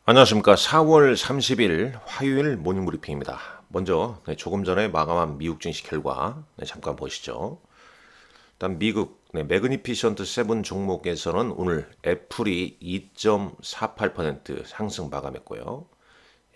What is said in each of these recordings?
안녕하십니까. 4월 30일 화요일 모닝브리핑입니다. 먼저 조금 전에 마감한 미국 증시 결과 잠깐 보시죠. 일단 미국 매그니피션트 7 종목에서는 오늘 애플이 2.48% 상승 마감했고요.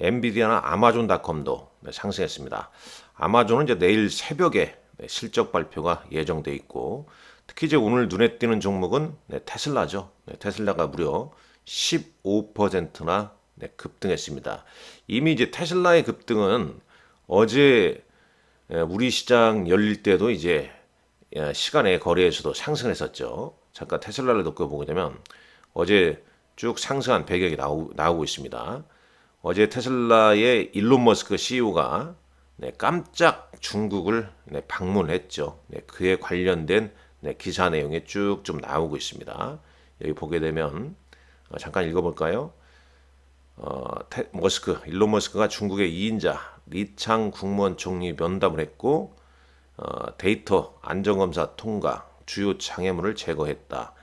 엔비디아나 아마존닷컴도 상승했습니다. 아마존은 이제 내일 새벽에 실적 발표가 예정돼 있고, 특히 이제 오늘 눈에 띄는 종목은 테슬라죠. 테슬라가 무려 15%나 급등했습니다. 이미 이제 테슬라의 급등은 어제 우리 시장 열릴 때도 이제 시간의 거래에서도 상승했었죠. 잠깐 테슬라를 놓고 보게 되면 어제 쭉 상승한 배경이 나오고 있습니다. 어제 테슬라의 일론 머스크 CEO가 깜짝 중국을 방문했죠. 그에 관련된 기사 내용이 쭉 좀 나오고 있습니다. 여기 보게 되면 잠깐 읽어볼까요? 일론 머스크가 중국의 2인자 리창 국무원 총리 면담을 했고, 데이터 안전검사 통과, 주요 장애물을 제거했다.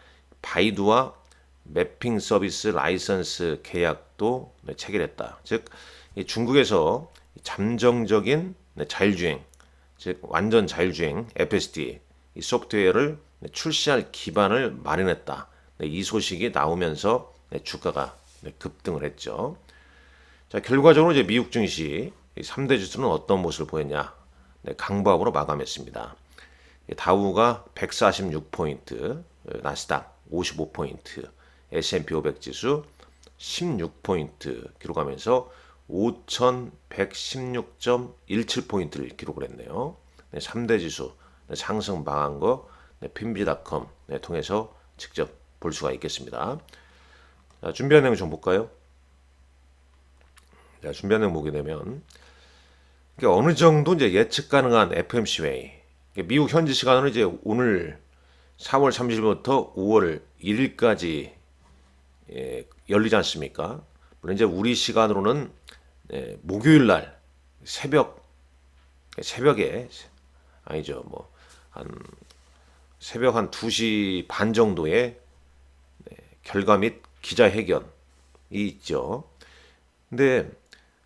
바이두와 매핑 서비스 라이선스 계약도 체결했다. 즉, 중국에서 잠정적인 자율주행, 즉 완전 자율주행 FSD 이 소프트웨어를 출시할 기반을 마련했다. 이 소식이 나오면서 주가가 급등을 했죠. 자, 결과적으로 이제 미국 증시 3대 지수는 어떤 모습을 보였냐? 강보합으로 마감했습니다. 다우가 146포인트, 나스닥 55포인트, S&P 500 지수 16포인트 기록하면서 5,116.17포인트를 기록을 했네요. 3대 지수 상승 방한 거 핀비닷컴 통해서 직접 볼 수가 있겠습니다. 자, 준비한 내용 좀 볼까요? 자, 준비한 내용 보게 되면 어느 정도 이제 예측 가능한 FOMC 회의. 미국 현지 시간으로 이제 오늘 4월 30일부터 5월 1일까지 열리지 않습니까? 물론 이제 우리 시간으로는 목요일 날 새벽에 아니죠. 뭐 한 새벽 한 2시 반 정도에 결과 및 기자회견이 있죠. 근데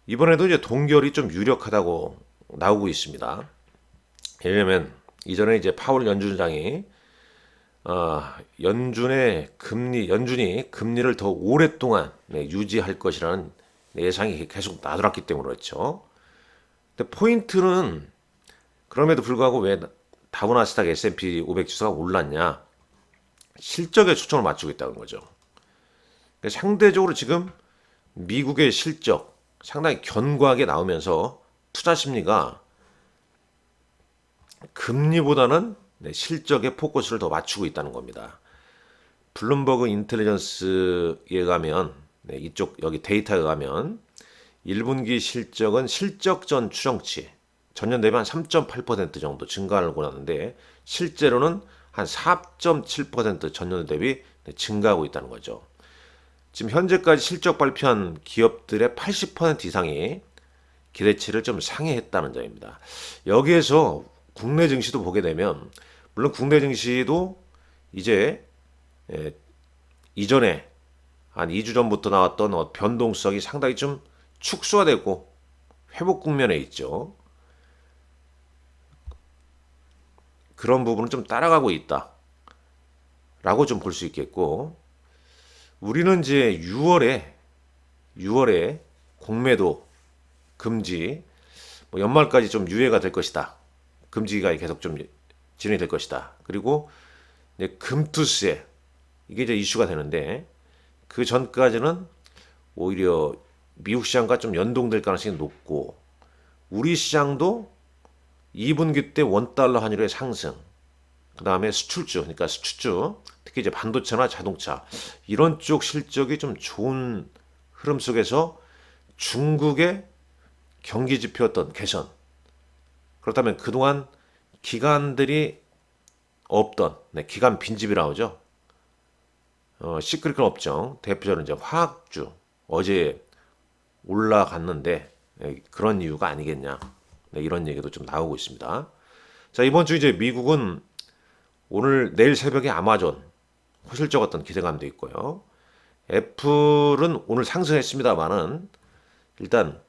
이번에도 이제 동결이 좀 유력하다고 나오고 있습니다. 왜냐면 이전에 이제 파월 연준장이 연준이 금리를 더 오랫동안 유지할 것이라는 예상이 계속 나돌았기 때문에 그렇죠. 근데 포인트는 그럼에도 불구하고 왜 다우나스닥 S&P 500 지수가 올랐냐? 실적에 초점을 맞추고 있다는 거죠. 그러니까 상대적으로 지금 미국의 실적 상당히 견고하게 나오면서 투자 심리가 금리보다는 실적에 포커스를 더 맞추고 있다는 겁니다. 블룸버그 인텔리전스에 가면 이쪽 여기 데이터에 가면 1분기 실적은 실적 전 추정치 전년 대비 한 3.8% 정도 증가를 보였는데 실제로는 한 4.7% 전년 대비 증가하고 있다는 거죠. 지금 현재까지 실적 발표한 기업들의 80% 이상이 기대치를 좀 상회했다는 점입니다. 여기에서 국내 증시도 보게 되면 물론 국내 증시도 이제 이전에 한 2주 전부터 나왔던 변동성이 상당히 좀 축소화되고 회복 국면에 있죠. 그런 부분은 좀 따라가고 있다라고 좀 볼 수 있겠고, 우리는 이제 6월에 공매도 금지, 뭐 연말까지 좀 유예가 될 것이다. 금지가 계속 좀 진행이 될 것이다. 그리고 금투세 이게 이제 이슈가 되는데 그 전까지는 오히려 미국 시장과 좀 연동될 가능성이 높고 우리 시장도 2분기 때 원달러 환율의 상승, 그 다음에 수출주, 그러니까 수출주, 특히 이제 반도체나 자동차 이런 쪽 실적이 좀 좋은 흐름 속에서 중국의 경기 지표였던 개선, 그렇다면 그동안 기관들이 없던 기관 빈집이라고 하죠. 시크릿한 업종 대표적으로 이제 화학주 어제 올라갔는데 그런 이유가 아니겠냐. 이런 얘기도 좀 나오고 있습니다. 자, 이번 주 이제 미국은 내일 새벽에 아마존 호실적 어떤 기대감도 있고요. 애플은 오늘 상승했습니다만은 일단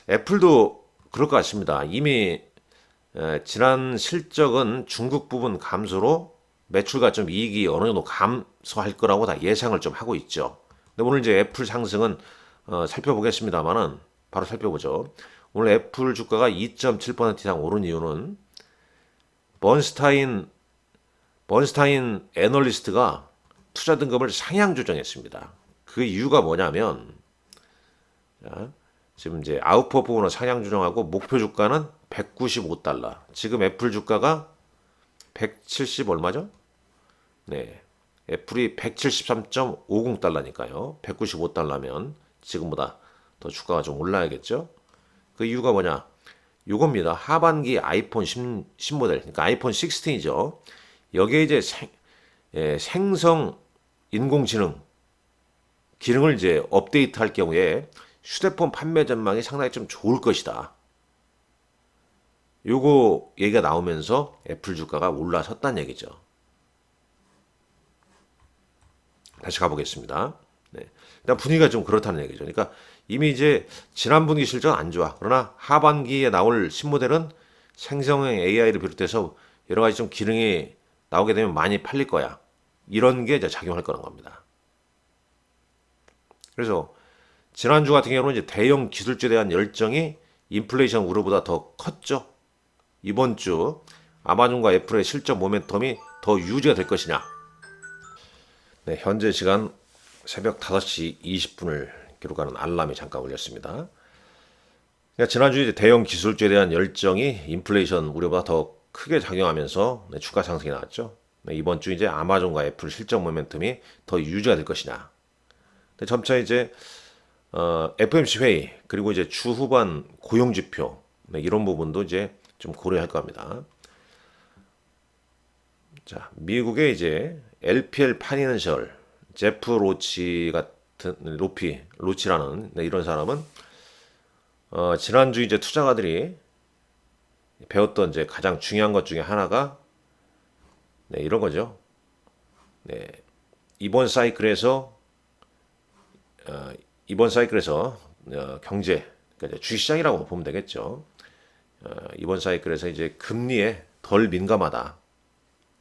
애플도 그럴 것 같습니다. 이미 지난 실적은 중국 부분 감소로 매출과 좀 이익이 어느 정도 감소할 거라고 다 예상을 좀 하고 있죠. 근데 오늘 이제 애플 상승은 살펴보겠습니다만은 바로 살펴보죠. 오늘 애플 주가가 2.7% 이상 오른 이유는 번스타인 애널리스트가 투자 등급을 상향 조정했습니다. 그 이유가 뭐냐면 자, 지금 이제 아웃퍼포머로 상향 조정하고 목표 주가는 195달러. 지금 애플 주가가 170 얼마죠? 네. 애플이 173.50달러니까요. 195달러면 지금보다 더 주가가 좀 올라야겠죠? 그 이유가 뭐냐? 요겁니다. 하반기 아이폰 10 모델, 그러니까 아이폰 16이죠. 여기에 이제 생성 인공지능 기능을 이제 업데이트할 경우에 휴대폰 판매 전망이 상당히 좀 좋을 것이다. 요거 얘기가 나오면서 애플 주가가 올라섰다는 얘기죠. 다시 가보겠습니다. 네. 일단 분위기가 좀 그렇다는 얘기죠. 그러니까 이미 이제 지난 분기 실적은 안 좋아. 그러나 하반기에 나올 신모델은 생성형 AI를 비롯해서 여러 가지 좀 기능이 나오게 되면 많이 팔릴 거야. 이런 게 이제 작용할 거란 겁니다. 그래서 지난주 같은 경우는 이제 대형 기술주에 대한 열정이 인플레이션 우려보다 더 컸죠. 이번 주 아마존과 애플의 실적 모멘텀이 더 유지가 될 것이냐. 네, 현재 시간 새벽 5시 20분을 기록하는 알람이 잠깐 울렸습니다. 그러니까 지난주 이제 대형 기술주에 대한 열정이 인플레이션 우려보다 더 크게 작용하면서 주가 상승이 나왔죠. 네, 이번 주 이제 아마존과 애플 실적 모멘텀이 더 유지가 될 것이냐. 근데 점차 이제 FOMC 회의 그리고 이제 주 후반 고용 지표 네, 이런 부분도 이제 좀 고려할 겁니다. 자, 미국의 이제 LPL 파이낸셜 제프 로치 같은 로치라는 네, 이런 사람은 지난주 이제 투자가들이 배웠던 이제 가장 중요한 것 중에 하나가 네, 이런 거죠. 네, 이번 사이클에서 경제 그러니까 주식시장이라고 보면 되겠죠. 이번 사이클에서 이제 금리에 덜 민감하다.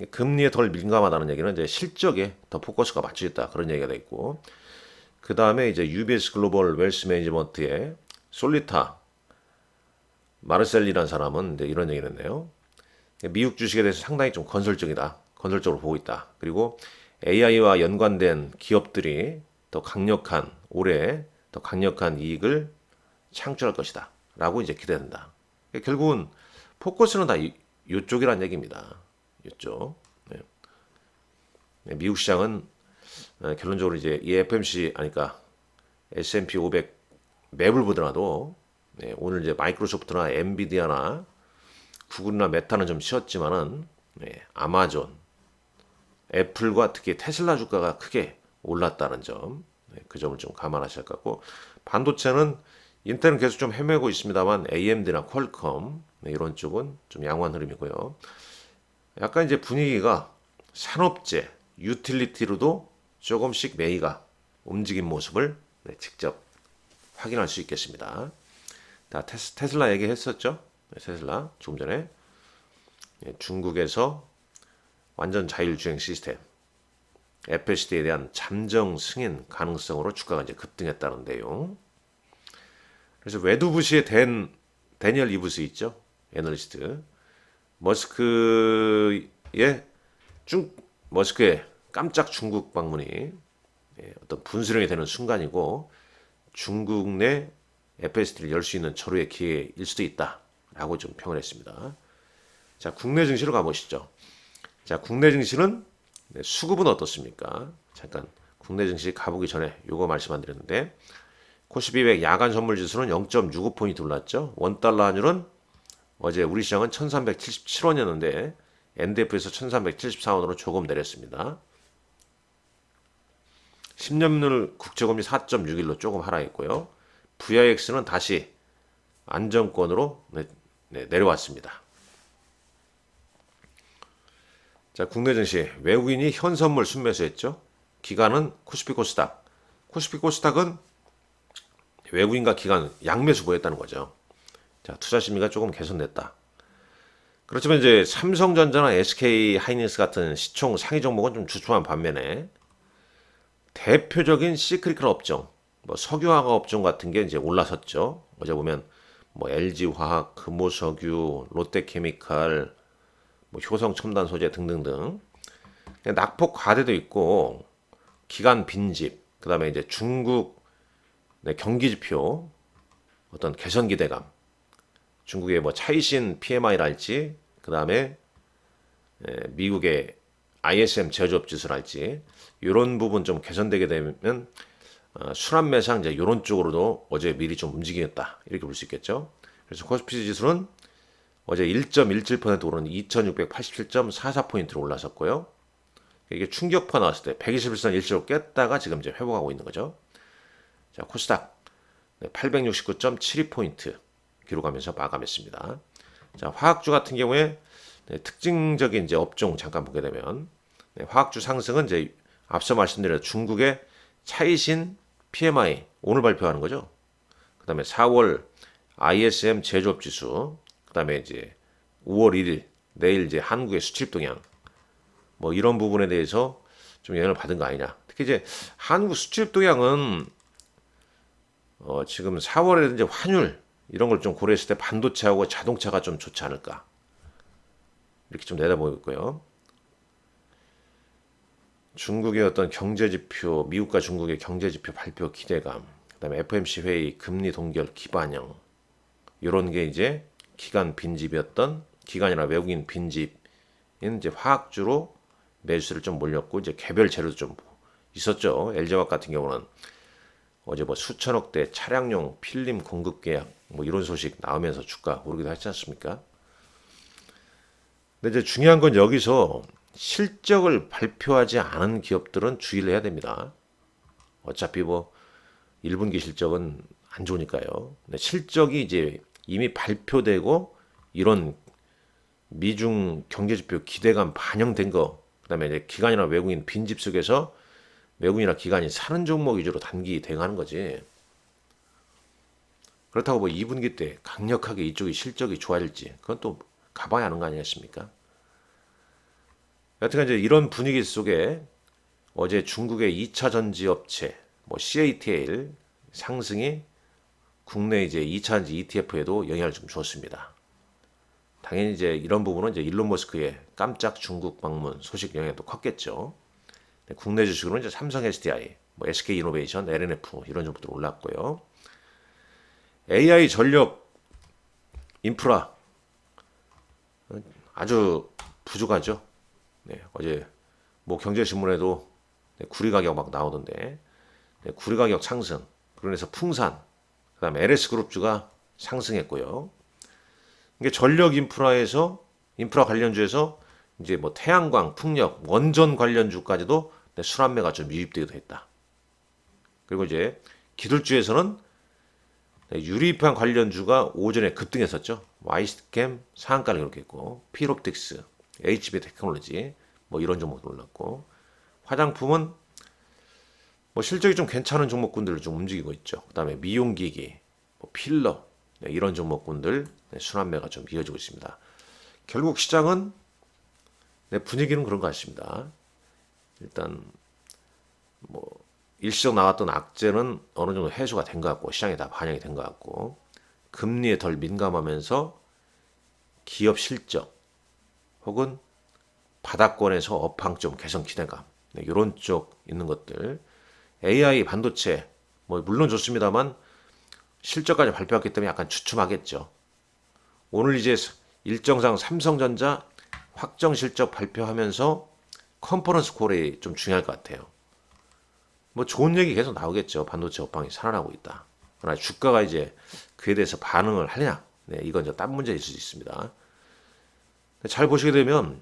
금리에 덜 민감하다는 얘기는 이제 실적에 더 포커스가 맞춰졌다 그런 얘기가 돼 있고 그 다음에 이제 UBS 글로벌 웰스 매니지먼트의 솔리타 마르셀리라는 사람은 이제 이런 얘기를 했네요. 미국 주식에 대해서 상당히 좀 건설적으로 보고 있다. 그리고 AI와 연관된 기업들이 올해 더 강력한 이익을 창출할 것이다. 라고 이제 기대된다. 결국은 포커스는 다 이쪽이란 얘기입니다. 이쪽. 네. 미국 시장은 결론적으로 이제 이 FMC 아니까 S&P 500 맵을 보더라도 네, 오늘 이제 마이크로소프트나 엔비디아나 구글이나 메타는 좀 쉬었지만은 네, 아마존, 애플과 특히 테슬라 주가가 크게 올랐다는 점, 네, 그 점을 좀 감안하셔야 할 것 같고 반도체는 인텔은 계속 좀 헤매고 있습니다만 AMD나 퀄컴 네, 이런 쪽은 좀 양호한 흐름이고요. 약간 이제 분위기가 산업재, 유틸리티로도 조금씩 매기가 움직인 모습을 네, 직접 확인할 수 있겠습니다. 다 테슬라 얘기했었죠. 네, 테슬라 조금 전에 네, 중국에서 완전 자율주행 시스템 FSD에 대한 잠정 승인 가능성으로 주가가 이제 급등했다는 내용. 그래서 웨두부시의 데니얼 이브스 있죠. 애널리스트. 머스크의 깜짝 중국 방문이 어떤 분수령이 되는 순간이고 중국 내 FSD를 열 수 있는 절호의 기회일 수도 있다라고 좀 평을 했습니다. 자, 국내 증시로 가보시죠. 자, 국내 증시는 수급은 어떻습니까? 잠깐 국내 증시 가보기 전에 요거 말씀 안 드렸는데 코스피 200 야간 선물 지수는 0.65포인트 올랐죠. 원달러 환율은 어제 우리 시장은 1377원이었는데 NDF에서 1374원으로 조금 내렸습니다. 10년물 국채금리 4.61로 조금 하락했고요. VIX는 다시 안정권으로 내려왔습니다. 자, 국내 증시 외국인이 현선물 순매수했죠. 기관은 코스피 코스닥 코스피 코스닥은 외국인과 기관 양매수 보였다는 거죠. 자, 투자 심리가 조금 개선됐다. 그렇지만 이제 삼성전자나 SK 하이닉스 같은 시총 상위 종목은 좀 주춤한 반면에 대표적인 시크릿컬 업종, 뭐 석유화학 업종 같은 게 이제 올라섰죠. 어제 보면 뭐 LG화학, 금호석유, 롯데케미칼, 뭐 효성첨단소재 등등등 낙폭 과대도 있고 기관 빈집, 그다음에 이제 중국 경기지표 어떤 개선 기대감, 중국의 뭐 차이신 PMI랄지, 그다음에 미국의 ISM 제조업 지수랄지 이런 부분 좀 개선되게 되면 순환매상 이제 이런 쪽으로도 어제 미리 좀 움직였다 이렇게 볼 수 있겠죠. 그래서 코스피 지수는 어제 1.17% 오른 2,687.44포인트로 올라섰고요. 이게 충격파 나왔을 때 121선 일시로 깼다가 지금 이제 회복하고 있는 거죠. 자, 코스닥 869.72포인트 기록하면서 마감했습니다. 자, 화학주 같은 경우에 특징적인 이제 업종 잠깐 보게 되면 화학주 상승은 이제 앞서 말씀드린 중국의 차이신 PMI 오늘 발표하는 거죠. 그다음에 4월 ISM 제조업 지수, 그다음에 이제 5월 1일 내일 이제 한국의 수출 동향, 뭐 이런 부분에 대해서 좀 영향을 받은 거 아니냐. 특히 이제 한국 수출 동향은 지금 4월에 이제 환율 이런 걸 좀 고려했을 때 반도체하고 자동차가 좀 좋지 않을까 이렇게 좀 내다보고 있고요. 중국의 어떤 경제지표, 미국과 중국의 경제지표 발표 기대감, 그다음에 FOMC 회의 금리 동결 기반영 이런 게 이제 기관 빈집이었던 기관이나 외국인 빈집인 이제 화학주로 매수를 좀 몰렸고 이제 개별 재료도 좀 있었죠. LG화학 같은 경우는 어제 뭐 수천억대 차량용 필름 공급 계약 뭐 이런 소식 나오면서 주가 오르기도 했지 않습니까? 근데 이제 중요한 건 여기서 실적을 발표하지 않은 기업들은 주의를 해야 됩니다. 어차피 뭐 1분기 실적은 안 좋으니까요. 근데 실적이 이제 이미 발표되고 이런 미중 경제지표 기대감 반영된 거, 그다음에 이제 기관이나 외국인 빈집 속에서 외국인이나 기관이 사는 종목 위주로 단기 대응하는 거지. 그렇다고 뭐 2분기 때 강력하게 이쪽이 실적이 좋아질지 그건 또 가봐야 하는 거 아니겠습니까? 여튼 이제 이런 분위기 속에 어제 중국의 2차 전지 업체 뭐 CATL 상승이 국내 이제 2차 전지 ETF에도 영향을 좀 주었습니다. 당연히 이제 이런 부분은 이제 일론 머스크의 깜짝 중국 방문 소식 영향도 컸겠죠. 국내 주식으로는 이제 삼성 SDI, 뭐 SK 이노베이션, LNF 이런 종목들 올랐고요. AI 전력 인프라 아주 부족하죠. 네, 어제 뭐 경제신문에도 구리 가격 막 나오던데 구리 가격 상승, 그러면서 풍산, 그다음에 LS그룹주가 상승했고요. 이게 전력 인프라에서 인프라 관련주에서 이제 뭐 태양광, 풍력, 원전 관련주까지도 순환매가 좀 유입되기도 했다. 그리고 이제 기술주에서는 유리판 관련주가 오전에 급등했었죠. 와이스캠 상한가를 기록했고, 필옵틱스, HB 테크놀로지 뭐 이런 종목도 올랐고, 화장품은 뭐 실적이 좀 괜찮은 종목군들을 좀 움직이고 있죠. 그다음에 미용기기, 뭐 필러 이런 종목군들 순환매가 좀 이어지고 있습니다. 결국 시장은 분위기는 그런 것 같습니다. 일단 뭐 일시적 나왔던 악재는 어느 정도 해소가 된 것 같고 시장에 다 반영이 된 것 같고 금리에 덜 민감하면서 기업 실적 혹은 바닥권에서 업황 좀 개선 기대감 이런 쪽 있는 것들 AI 반도체 뭐 물론 좋습니다만 실적까지 발표했기 때문에 약간 주춤하겠죠. 오늘 이제 일정상 삼성전자 확정 실적 발표하면서 컨퍼런스 콜이 좀 중요할 것 같아요. 뭐 좋은 얘기 계속 나오겠죠. 반도체 업황이 살아나고 있다. 그러나 주가가 이제 그에 대해서 반응을 하느냐? 네, 이건 이제 딴 문제일 수도 있습니다. 잘 보시게 되면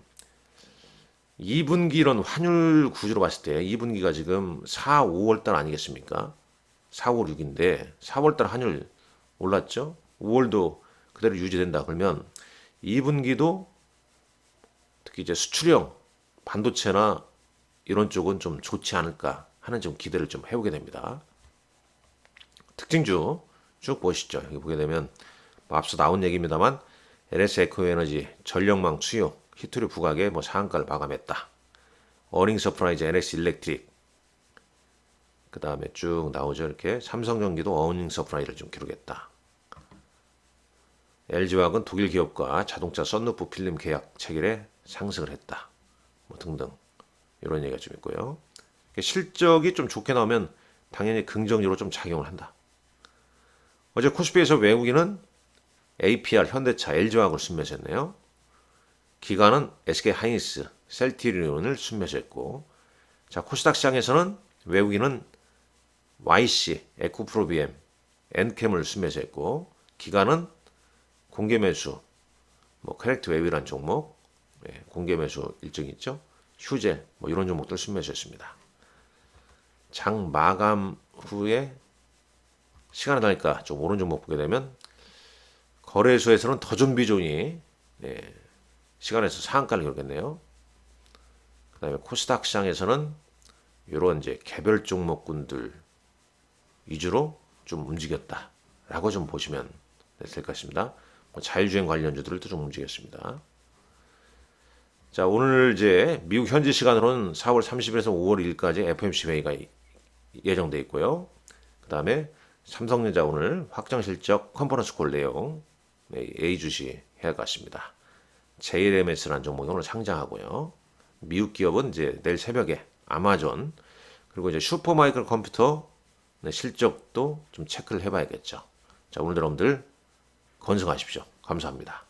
2분기 이런 환율 구조로 봤을 때 2분기가 지금 4, 5월 달 아니겠습니까? 4, 5, 6인데 4월 달 환율 올랐죠? 5월도 그대로 유지된다. 그러면 2분기도 특히 이제 수출형 반도체나 이런 쪽은 좀 좋지 않을까 하는 좀 기대를 좀 해보게 됩니다. 특징주 쭉 보시죠. 여기 보게 되면 뭐 앞서 나온 얘기입니다만 LS 에코에너지 전력망 수요 히토리 부각에 뭐 상한가를 마감했다. 어닝 서프라이즈 LS 일렉트릭 그 다음에 쭉 나오죠. 이렇게 삼성전기도 어닝 서프라이즈를 좀 기록했다. LG화학은 독일 기업과 자동차 썬루프 필름 계약 체결에 상승을 했다. 뭐 등등 이런 얘기가 좀 있고요. 실적이 좀 좋게 나오면 당연히 긍정적으로 좀 작용을 한다. 어제 코스피에서 외국인은 APR, 현대차, LG화학을 순매수했네요. 기관은 SK하이닉스, 셀트리온을 순매수했고, 자 코스닥 시장에서는 외국인은 YC, 에코프로비엠, 엔캠을 순매수했고, 기관은 공개 매수, 뭐 커넥트 웨이라는 종목, 공개 매수 일정이 있죠. 휴젤, 뭐 이런 종목들 순매수했습니다. 장 마감 후에 시간이 나니까 좀 오른 종목 보게 되면 거래소에서는 더존비존이 시간에서 상한가를 기록했네요. 그 다음에 코스닥 시장에서는 이런 이제 개별 종목군들 위주로 좀 움직였다라고 좀 보시면 될 것 같습니다. 뭐 자율주행 관련주들도 좀 움직였습니다. 자, 오늘 이제 미국 현지 시간으로는 4월 30일에서 5월 2일까지 FOMC 회의가 예정돼 있고요. 그 다음에 삼성전자 오늘 확정 실적 컨퍼런스 콜 내용 A주시 해야 같습니다. JLMS라는 종목이 오늘 상장하고요. 미국 기업은 이제 내일 새벽에 아마존 그리고 이제 슈퍼마이크로 컴퓨터 실적도 좀 체크를 해봐야겠죠. 자, 오늘 여러분들 건승하십시오. 감사합니다.